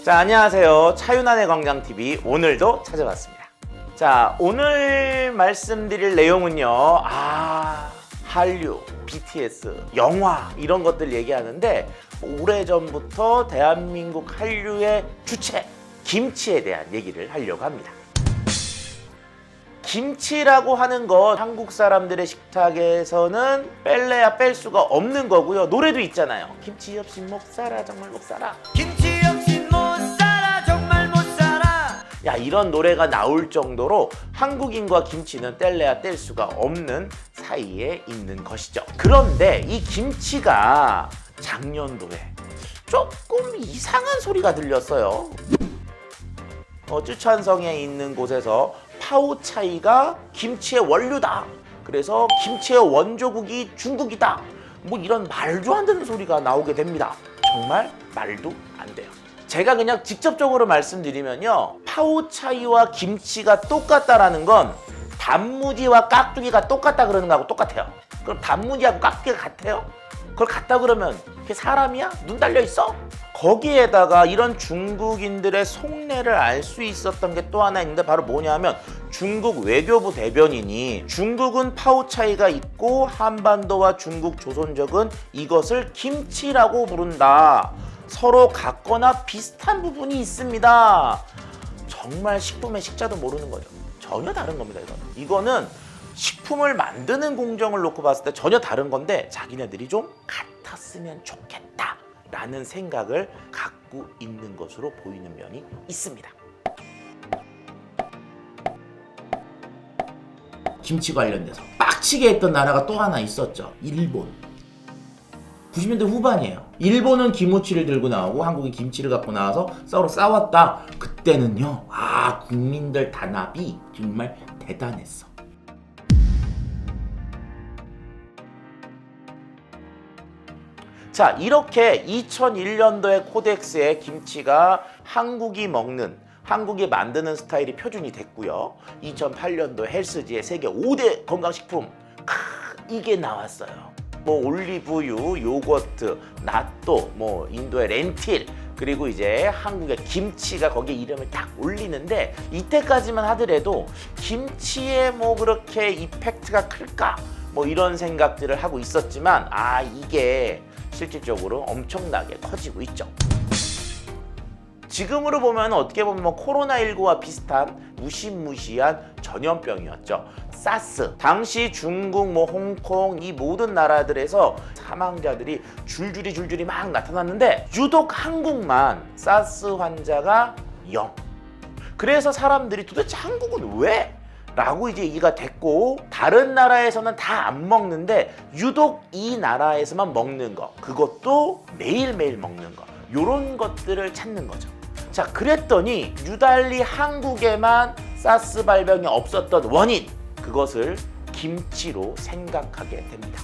자, 안녕하세요. 차윤환의 건강TV 오늘도 찾아왔습니다. 자, 오늘 말씀드릴 내용은요. 한류, BTS, 영화 이런 것들 얘기하는데 오래전부터 대한민국 한류의 주체 김치에 대한 얘기를 하려고 합니다. 김치라고 하는 것 한국 사람들의 식탁에서는 뺄래야 뺄 수가 없는 거고요. 노래도 있잖아요. 김치 없이 못 살아 정말 못 살아. 김치 없이 못 살아 정말 못 살아. 야, 이런 노래가 나올 정도로 한국인과 김치는 뗄래야 뗄 수가 없는 사이에 있는 것이죠. 그런데 이 김치가 작년도에 조금 이상한 소리가 들렸어요. 쯔촨성에 있는 곳에서 파오차이가 김치의 원료다. 그래서 김치의 원조국이 중국이다. 뭐 이런 말도 안 되는 소리가 나오게 됩니다. 정말 말도 안 돼요. 제가 그냥 직접적으로 말씀드리면요. 파오차이와 김치가 똑같다라는 건 단무지와 깍두기가 똑같다 그러는 거하고 똑같아요. 그럼 단무지하고 깍두기가 같아요? 그걸 같다 그러면 그게 사람이야? 눈 달려 있어? 거기에다가 이런 중국인들의 속내를 알 수 있었던 게 또 하나 있는데 바로 뭐냐면 중국 외교부 대변인이 중국은 파오차이가 있고 한반도와 중국 조선족은 이것을 김치라고 부른다. 서로 같거나 비슷한 부분이 있습니다. 정말 식품의 식자도 모르는 거죠. 전혀 다른 겁니다. 이거는 식품을 만드는 공정을 놓고 봤을 때 전혀 다른 건데 자기네들이 좀 같았으면 좋겠다 라는 생각을 갖고 있는 것으로 보이는 면이 있습니다. 김치 관련돼서 빡치게 했던 나라가 또 하나 있었죠. 일본. 90년대 후반이에요. 일본은 기무치를 들고 나오고 한국은 김치를 갖고 나와서 서로 싸웠다. 그때는요. 국민들 단합이 정말 대단했어. 자, 이렇게 2001년도에 코덱스에 김치가 한국이 만드는 스타일이 표준이 됐고요. 2008년도 헬스지에 세계 5대 건강식품 이게 나왔어요. 올리브유, 요거트, 나또, 인도의 렌틸, 그리고 이제 한국의 김치가 거기에 이름을 딱 올리는데 이때까지만 하더라도 김치에 그렇게 이펙트가 클까? 이런 생각들을 하고 있었지만 이게 실질적으로 엄청나게 커지고 있죠. 지금으로 보면 어떻게 보면 코로나19와 비슷한 무시무시한 전염병이었죠. 사스. 당시 중국, 홍콩 이 모든 나라들에서 사망자들이 줄줄이 막 나타났는데 유독 한국만 사스 환자가 0. 그래서 사람들이 도대체 한국은 왜? 라고 이제 얘기가 됐고 다른 나라에서는 다 안 먹는데 유독 이 나라에서만 먹는 거 그것도 매일매일 먹는 거 요런 것들을 찾는 거죠. 자, 그랬더니 유달리 한국에만 사스 발병이 없었던 원인 그것을 김치로 생각하게 됩니다.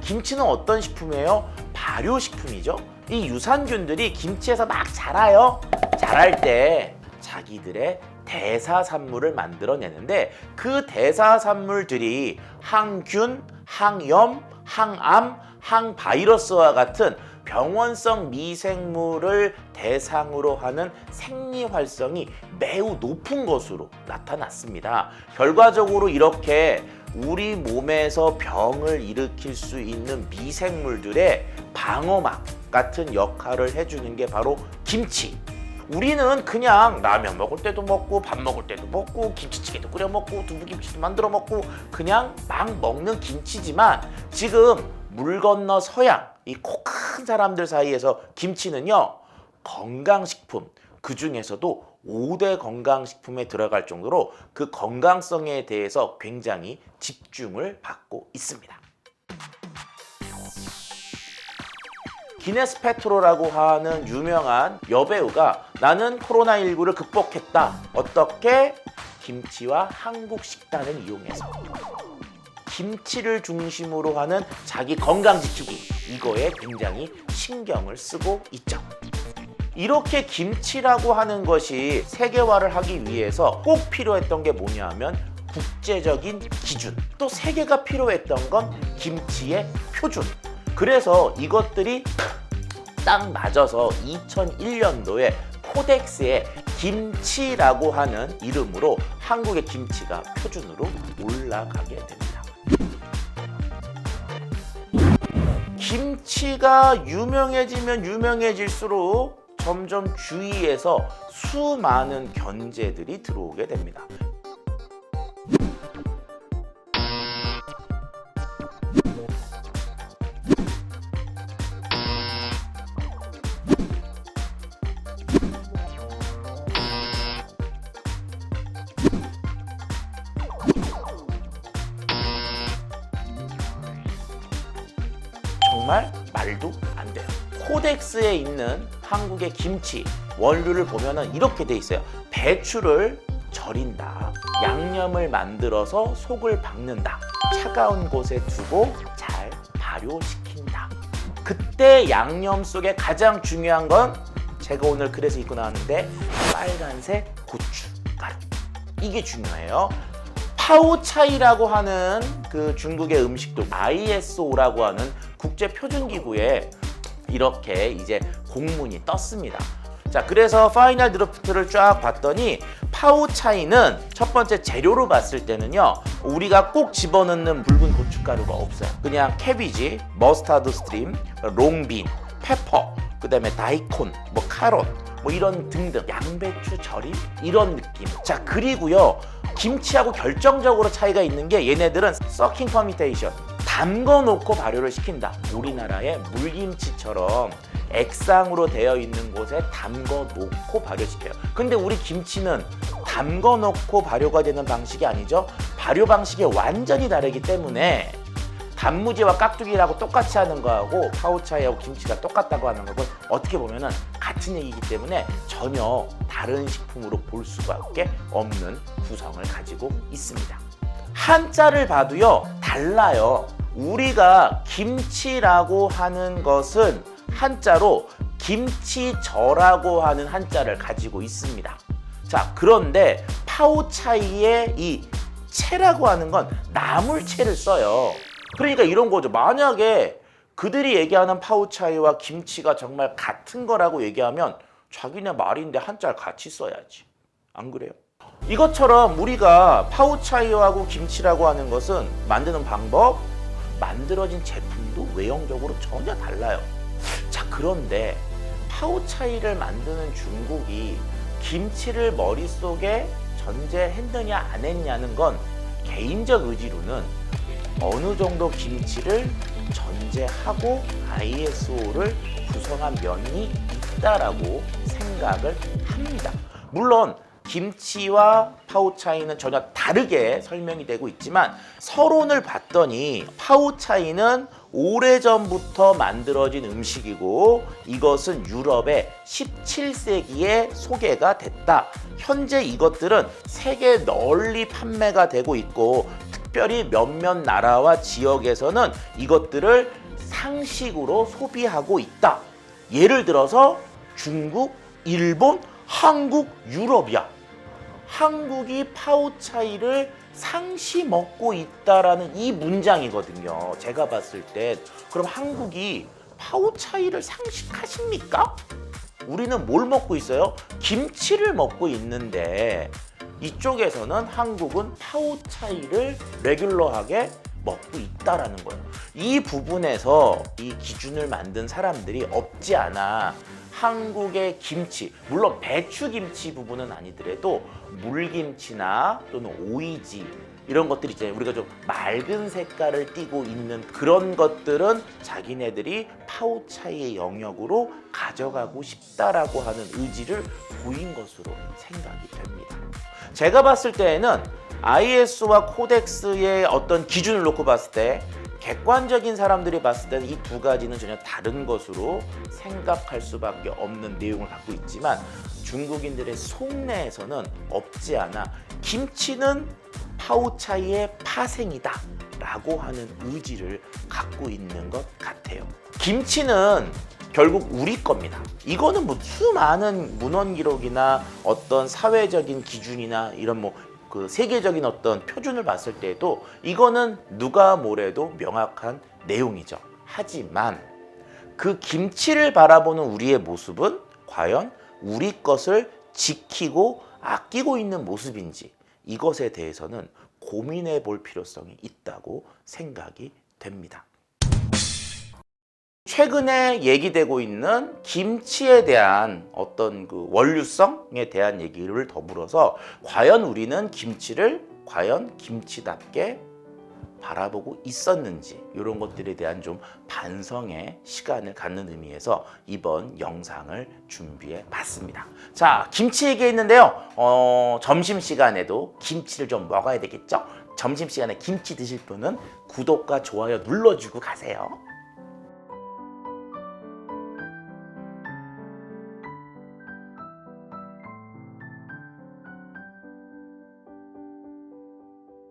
김치는 어떤 식품이에요? 발효식품이죠. 이 유산균들이 김치에서 막 자라요. 자랄 때 자기들의 대사산물을 만들어내는데 그 대사산물들이 항균, 항염, 항암, 항바이러스와 같은 병원성 미생물을 대상으로 하는 생리활성이 매우 높은 것으로 나타났습니다. 결과적으로 이렇게 우리 몸에서 병을 일으킬 수 있는 미생물들의 방어막 같은 역할을 해주는 게 바로 김치. 우리는 그냥 라면 먹을 때도 먹고 밥 먹을 때도 먹고 김치찌개도 끓여 먹고 두부김치도 만들어 먹고 그냥 막 먹는 김치지만 지금 물 건너 서양 이 코 큰 사람들 사이에서 김치는요 건강식품 그 중에서도 5대 건강식품에 들어갈 정도로 그 건강성에 대해서 굉장히 집중을 받고 있습니다. 기네스 패트로라고 하는 유명한 여배우가 나는 코로나19를 극복했다. 어떻게? 김치와 한국 식단을 이용해서. 김치를 중심으로 하는 자기 건강 지키기 이거에 굉장히 신경을 쓰고 있죠. 이렇게 김치라고 하는 것이 세계화를 하기 위해서 꼭 필요했던 게 뭐냐 하면 국제적인 기준, 또 세계가 필요했던 건 김치의 표준. 그래서 이것들이 딱 맞아서 2001년도에 코덱스에 김치라고 하는 이름으로 한국의 김치가 표준으로 올라가게 됩니다. 김치가 유명해지면 유명해질수록 점점 주위에서 수많은 견제들이 들어오게 됩니다. 정말 말도 안 돼요. 코덱스에 있는 한국의 김치 원료를 보면은 이렇게 돼 있어요. 배추를 절인다. 양념을 만들어서 속을 박는다. 차가운 곳에 두고 잘 발효시킨다. 그때 양념 속에 가장 중요한 건 제가 오늘 그래서 입고 나왔는데 빨간색 고춧가루. 이게 중요해요. 파오차이라고 하는 그 중국의 음식도 ISO라고 하는 국제표준기구에 이렇게 이제 공문이 떴습니다. 자, 그래서 파이널 드래프트를 쫙 봤더니 파오차이는 첫 번째 재료로 봤을 때는요, 우리가 꼭 집어넣는 붉은 고춧가루가 없어요. 그냥 캐비지, 머스타드 스트림, 롱빈, 페퍼, 그 다음에 다이콘, 뭐 카롯, 뭐 이런 등등, 양배추 절임 이런 느낌. 자, 그리고요, 김치하고 결정적으로 차이가 있는 게 얘네들은 서킹 퍼미테이션, 담궈 놓고 발효를 시킨다. 우리나라의 물김치처럼 액상으로 되어 있는 곳에 담궈 놓고 발효시켜요. 근데 우리 김치는 담궈 놓고 발효가 되는 방식이 아니죠. 발효 방식이 완전히 다르기 때문에 단무지와 깍두기라고 똑같이 하는 거하고 파오차이하고 김치가 똑같다고 하는 거고 어떻게 보면은 같은 얘기이기 때문에 전혀 다른 식품으로 볼 수밖에 없는 구성을 가지고 있습니다. 한자를 봐도요, 달라요. 우리가 김치라고 하는 것은 한자로 김치저라고 하는 한자를 가지고 있습니다. 자, 그런데 파오차이의 이 채라고 하는 건 나물채를 써요. 그러니까 이런 거죠. 만약에 그들이 얘기하는 파오차이와 김치가 정말 같은 거라고 얘기하면 자기네 말인데 한자를 같이 써야지. 안 그래요? 이것처럼 우리가 파오차이하고 김치라고 하는 것은 만드는 방법, 만들어진 제품도 외형적으로 전혀 달라요. 자, 그런데 파오차이를 만드는 중국이 김치를 머릿속에 전제했느냐 안 했냐는 건 개인적 의지로는 어느 정도 김치를 전제하고 ISO를 구성한 면이 있다라고 생각을 합니다. 물론 김치와 파오차이는 전혀 다르게 설명이 되고 있지만 서론을 봤더니 파오차이는 오래전부터 만들어진 음식이고 이것은 유럽의 17세기에 소개가 됐다. 현재 이것들은 세계 널리 판매가 되고 있고 특별히 몇몇 나라와 지역에서는 이것들을 상식으로 소비하고 있다. 예를 들어서 중국, 일본, 한국, 유럽이야. 한국이 파오차이를 상시 먹고 있다라는 이 문장이거든요. 제가 봤을 때 그럼 한국이 파오차이를 상식하십니까? 우리는 뭘 먹고 있어요? 김치를 먹고 있는데 이쪽에서는 한국은 파오차이를 레귤러하게 먹고 있다라는 거예요. 이 부분에서 이 기준을 만든 사람들이 없지 않아 한국의 김치, 물론 배추김치 부분은 아니더라도 물김치나 또는 오이지 이런 것들이 있잖아요. 우리가 좀 맑은 색깔을 띠고 있는 그런 것들은 자기네들이 파오차이의 영역으로 가져가고 싶다라고 하는 의지를 보인 것으로 생각이 됩니다. 제가 봤을 때에는 ISO와 코덱스의 어떤 기준을 놓고 봤을 때 객관적인 사람들이 봤을 때는 이 두 가지는 전혀 다른 것으로 생각할 수밖에 없는 내용을 갖고 있지만 중국인들의 속내에서는 없지 않아 김치는 파오차이의 파생이다 라고 하는 의지를 갖고 있는 것 같아요. 김치는 결국 우리 겁니다. 이거는 뭐 수많은 문헌 기록이나 어떤 사회적인 기준이나 이런 뭐 그 세계적인 어떤 표준을 봤을 때에도 이거는 누가 뭐래도 명확한 내용이죠. 하지만 그 김치를 바라보는 우리의 모습은 과연 우리 것을 지키고 아끼고 있는 모습인지 이것에 대해서는 고민해 볼 필요성이 있다고 생각이 됩니다. 최근에 얘기되고 있는 김치에 대한 어떤 그 원류성에 대한 얘기를 더불어서 과연 우리는 김치를 과연 김치답게 바라보고 있었는지 이런 것들에 대한 좀 반성의 시간을 갖는 의미에서 이번 영상을 준비해 봤습니다. 자, 김치 얘기했는데요. 점심시간에도 김치를 좀 먹어야 되겠죠? 점심시간에 김치 드실 분은 구독과 좋아요 눌러주고 가세요.